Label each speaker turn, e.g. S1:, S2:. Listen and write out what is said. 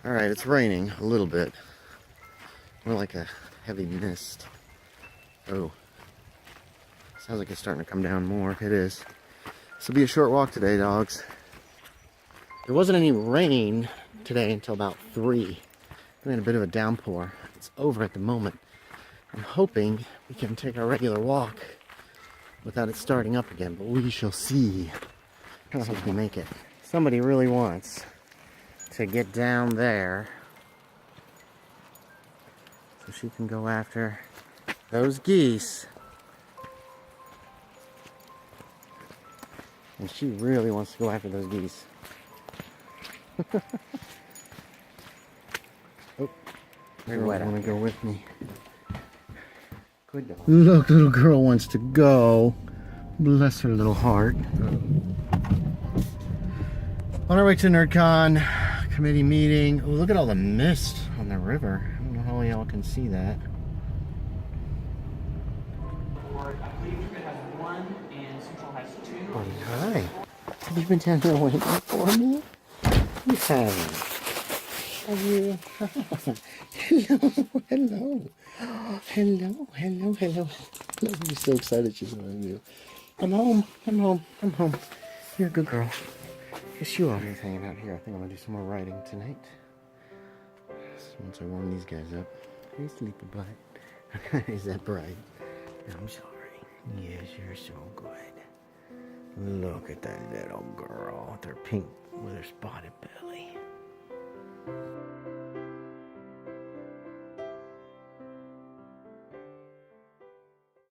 S1: Alright, it's raining a little bit. More like a heavy mist. Oh. Sounds like it's starting to come down more. It is. This will be a short walk today, dogs. There wasn't any rain today until about 3. We had a bit of a downpour. It's over at the moment. I'm hoping we can take our regular walk without it starting up again, but we shall see. I hope we make it. Somebody really wants to get down there so she can go after those geese. And she really wants to go after those geese. Oh, you want to go with me? Good dog. Look, little girl wants to go. Bless her little heart. On our way to NerdCon committee meeting. Oh, look at all the mist on the river. I don't know how y'all can see that.
S2: I believe Trigger has 1 and Central has 2.
S1: Oh, hi. Have you been down here waiting for me? You haven't. Have you? Hello. Hello. Hello. You're so excited she's around you. I'm home. You're a good girl. Yes, you are. He's hanging out here. I think I'm going to do some more writing tonight. Once I warm these guys up. Hey, sleepy butt. Is that bright? I'm sorry. Yes, you're so good. Look at that little girl with her pink, with her spotted belly.